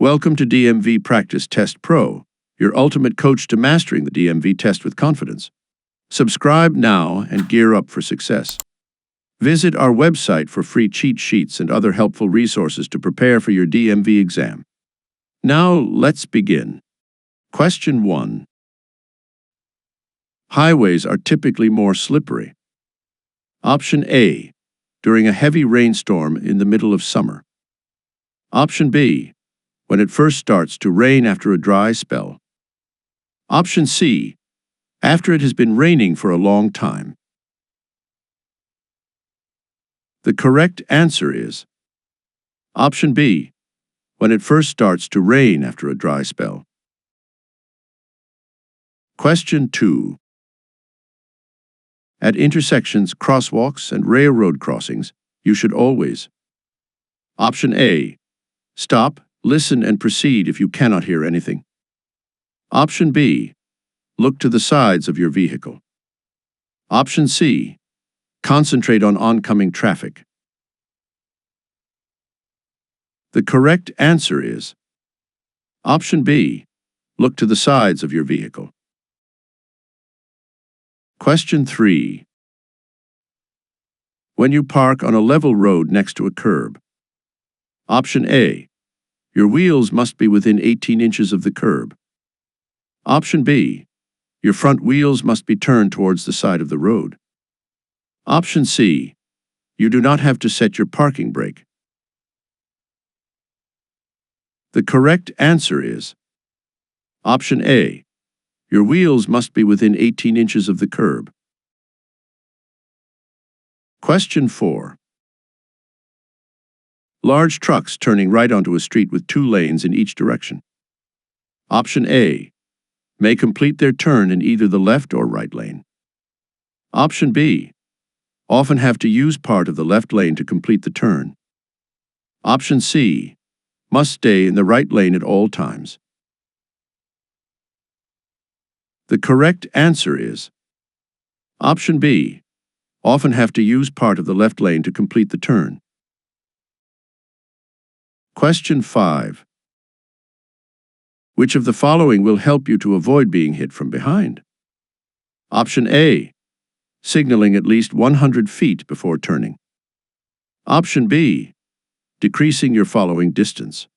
Welcome to DMV Practice Test Pro, your ultimate coach to mastering the DMV test with confidence. Subscribe now and gear up for success. Visit our website for free cheat sheets and other helpful resources to prepare for your DMV exam. Now, let's begin. Question 1. Highways are typically more slippery. Option A, during a heavy rainstorm in the middle of summer. Option B, when it first starts to rain after a dry spell. Option C, after it has been raining for a long time. The correct answer is Option B, when it first starts to rain after a dry spell. Question 2. At intersections, crosswalks, and railroad crossings, you should always: Option A, stop, listen, and proceed if you cannot hear anything. Option B, look to the sides of your vehicle. Option C, concentrate on oncoming traffic. The correct answer is Option B, look to the sides of your vehicle. Question 3. When you park on a level road next to a curb. Option A, your wheels must be within 18 inches of the curb. Option B, your front wheels must be turned towards the side of the road. Option C, you do not have to set your parking brake. The correct answer is Option A, your wheels must be within 18 inches of the curb. Question 4. Large trucks turning right onto a street with 2 lanes in each direction. Option A, may complete their turn in either the left or right lane. Option B, often have to use part of the left lane to complete the turn. Option C, must stay in the right lane at all times. The correct answer is Option B, often have to use part of the left lane to complete the turn. Question 5. Which of the following will help you to avoid being hit from behind? Option A, signaling at least 100 feet before turning. Option B, decreasing your following distance.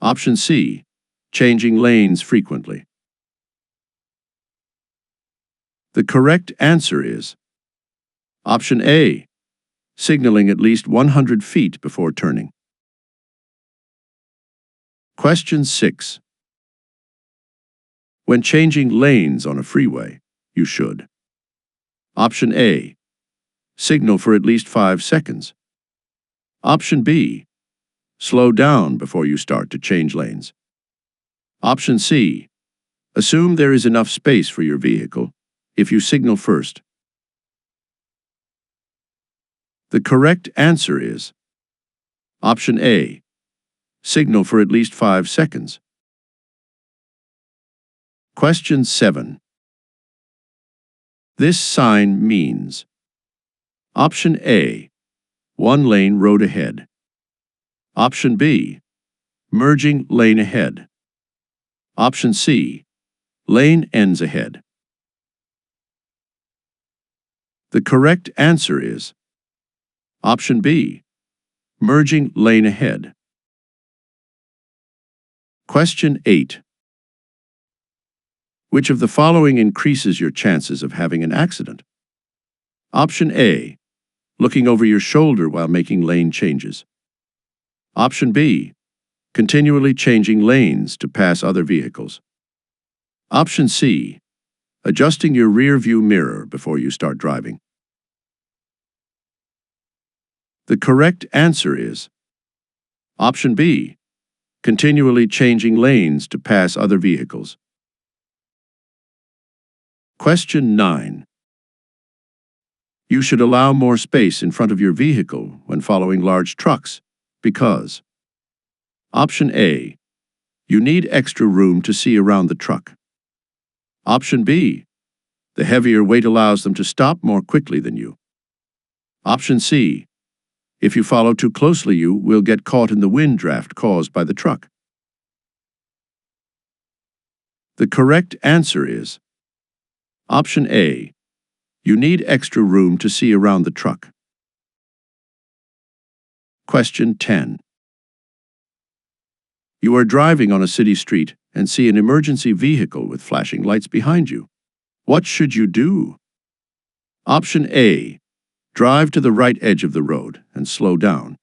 Option C, changing lanes frequently. The correct answer is Option A, signaling at least 100 feet before turning. Question 6. When changing lanes on a freeway, you should: Option A, signal for at least 5 seconds. Option B, slow down before you start to change lanes. Option C, assume there is enough space for your vehicle if you signal first. The correct answer is Option A, signal for at least 5 seconds. Question 7. This sign means: Option A, 1 lane road ahead. Option B, merging lane ahead. Option C, lane ends ahead. The correct answer is Option B, merging lane ahead. Question 8. Which of the following increases your chances of having an accident? Option A, looking over your shoulder while making lane changes. Option B, continually changing lanes to pass other vehicles. Option C, adjusting your rear view mirror before you start driving. The correct answer is Option B, continually changing lanes to pass other vehicles. Question 9. You should allow more space in front of your vehicle when following large trucks because: Option A, you need extra room to see around the truck. Option B, the heavier weight allows them to stop more quickly than you. Option C, if you follow too closely, you will get caught in the wind draft caused by the truck. The correct answer is option A. You need extra room to see around the truck. Question 10. You are driving on a city street and see an emergency vehicle with flashing lights behind you. What should you do? Option A. Drive to the right edge of the road and slow down.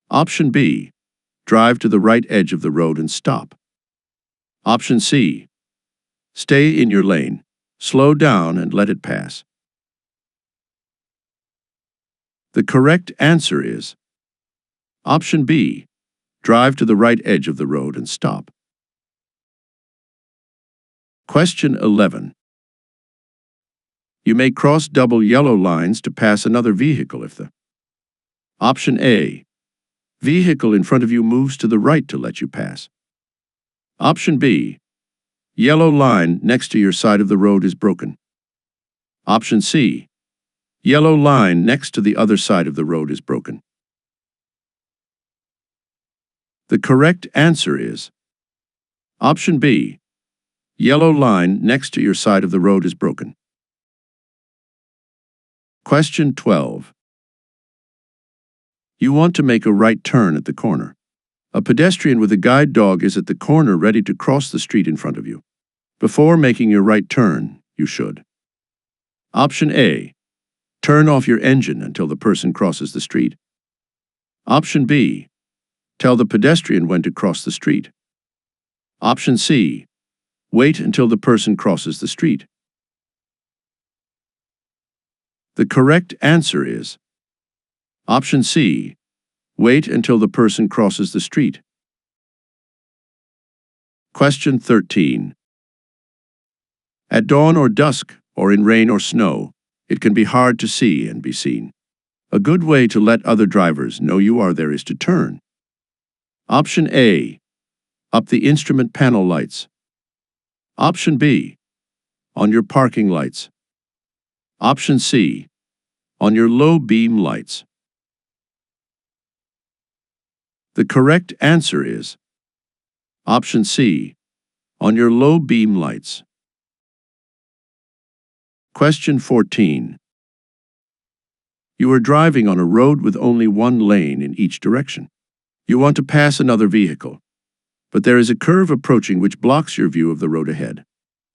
Option B. Drive to the right edge of the road and stop. Option C. Stay in your lane, slow down and let it pass. The correct answer is option B. Drive to the right edge of the road and stop. Question 11. You may cross double yellow lines to pass another vehicle if the option A. Vehicle in front of you moves to the right to let you pass. Option B. Yellow line next to your side of the road is broken. Option C. Yellow line next to the other side of the road is broken. The correct answer is option B. Yellow line next to your side of the road is broken. Question 12. You want to make a right turn at the corner. A pedestrian with a guide dog is at the corner ready to cross the street in front of you. Before making your right turn, you should. Option A. Turn off your engine until the person crosses the street. Option B. Tell the pedestrian when to cross the street. Option C. Wait until the person crosses the street. The correct answer is option C. Wait until the person crosses the street. Question 13. At dawn or dusk, or in rain or snow, it can be hard to see and be seen. A good way to let other drivers know you are there is to turn. Option A. Up the instrument panel lights. Option B. On your parking lights. Option C. On your low beam lights. The correct answer is option C. On your low beam lights. Question 14. You are driving on a road with only one lane in each direction. You want to pass another vehicle, but there is a curve approaching which blocks your view of the road ahead.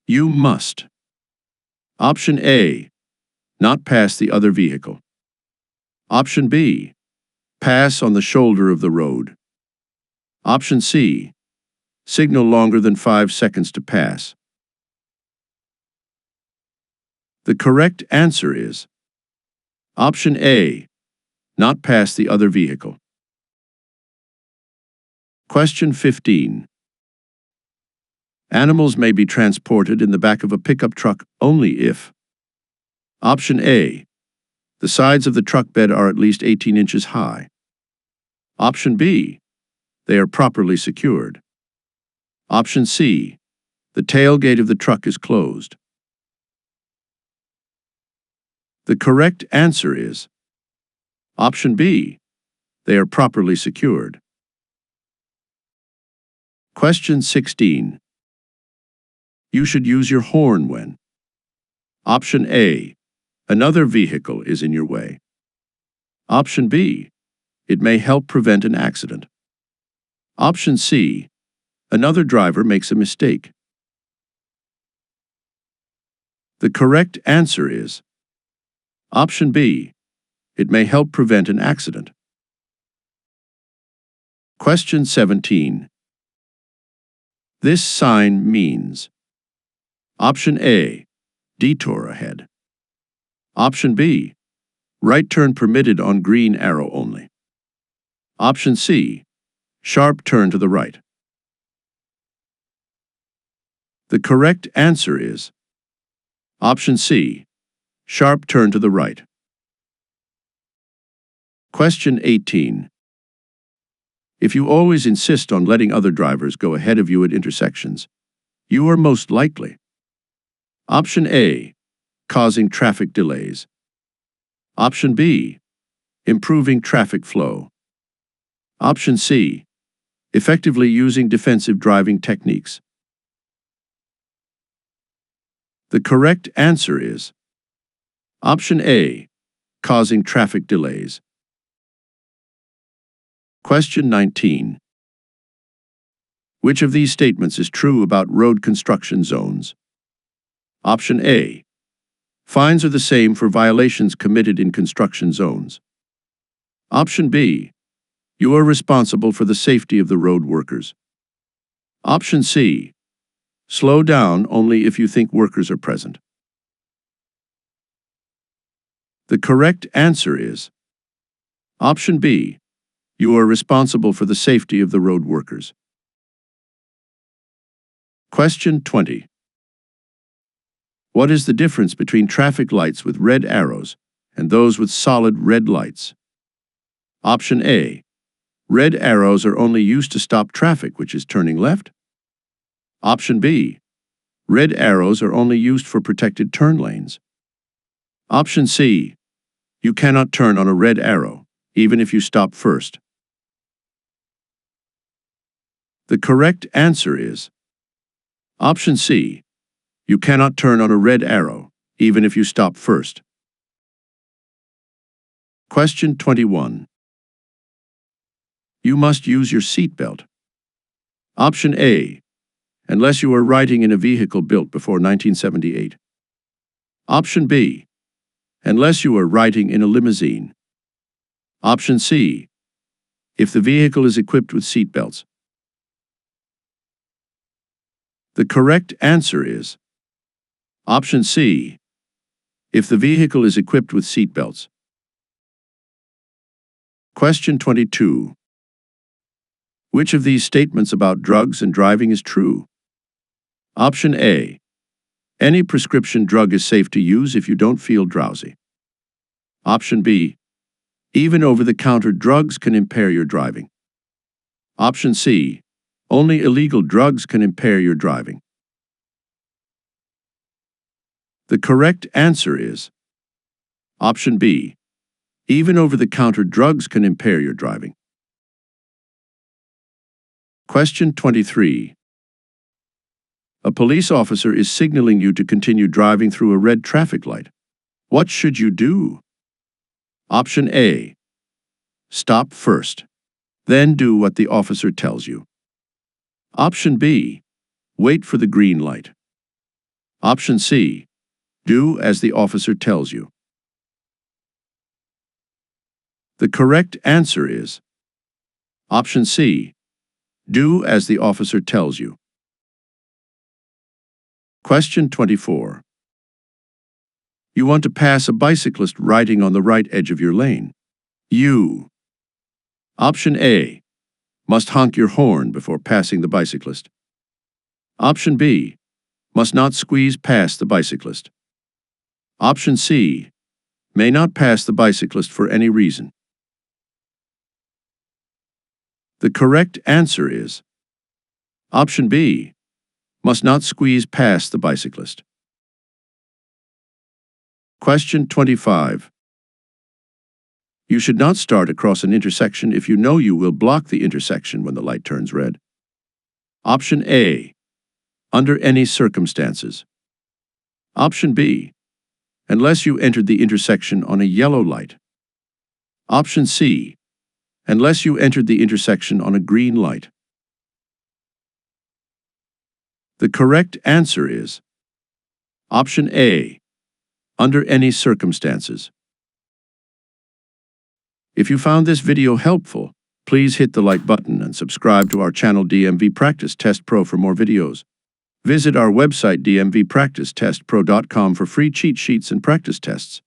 You must. Option A. Not pass the other vehicle. Option B. Pass on the shoulder of the road. Option C. Signal longer than 5 seconds to pass. The correct answer is option A. Not pass the other vehicle. Question 15. Animals may be transported in the back of a pickup truck only if option A. The sides of the truck bed are at least 18 inches high. Option B. They are properly secured. Option C. The tailgate of the truck is closed. The correct answer is option B. They are properly secured. Question 16. You should use your horn when option A. Another vehicle is in your way. Option B. It may help prevent an accident. Option C. Another driver makes a mistake. The correct answer is option B. It may help prevent an accident. Question 17. This sign means option A. Detour ahead. Option B. Right turn permitted on green arrow only. Option C. Sharp turn to the right. The correct answer is option C. Sharp turn to the right. Question 18. If you always insist on letting other drivers go ahead of you at intersections, you are most likely option A. Causing traffic delays. Option B. Improving traffic flow. Option C. Effectively using defensive driving techniques. The correct answer is option A, causing traffic delays. Question 19. Which of these statements is true about road construction zones? Option A. Fines are the same for violations committed in construction zones. Option B. You are responsible for the safety of the road workers. Option C. Slow down only if you think workers are present. The correct answer is option B. You are responsible for the safety of the road workers. Question 20. What is the difference between traffic lights with red arrows and those with solid red lights? Option A. Red arrows are only used to stop traffic which is turning left. Option B. Red arrows are only used for protected turn lanes. Option C. You cannot turn on a red arrow, even if you stop first. The correct answer is option C. You cannot turn on a red arrow, even if you stop first. Question 21. You must use your seatbelt. Option A. Unless you are riding in a vehicle built before 1978. Option B. Unless you are riding in a limousine. Option C. If the vehicle is equipped with seatbelts. The correct answer is option C. If the vehicle is equipped with seatbelts. Question 22. Which of these statements about drugs and driving is true? Option A. Any prescription drug is safe to use if you don't feel drowsy. Option B. Even over-the-counter drugs can impair your driving. Option C. Only illegal drugs can impair your driving. The correct answer is option B. Even over-the-counter drugs can impair your driving. Question 23. A police officer is signaling you to continue driving through a red traffic light. What should you do? Option A. Stop first. Then do what the officer tells you. Option B. Wait for the green light. Option C. Do as the officer tells you. The correct answer is option C. Do as the officer tells you. Question 24. You want to pass a bicyclist riding on the right edge of your lane. You. Option A. Must honk your horn before passing the bicyclist. Option B. Must not squeeze past the bicyclist. Option C. May not pass the bicyclist for any reason. The correct answer is option B. Must not squeeze past the bicyclist. Question 25. You should not start across an intersection if you know you will block the intersection when the light turns red. Option A. Under any circumstances. Option B. Unless you entered the intersection on a yellow light. Option C. Unless you entered the intersection on a green light. The correct answer is option A. Under any circumstances. If you found this video helpful, please hit the like button and subscribe to our channel DMV Practice Test Pro for more videos. Visit our website dmvpracticetestpro.com for free cheat sheets and practice tests.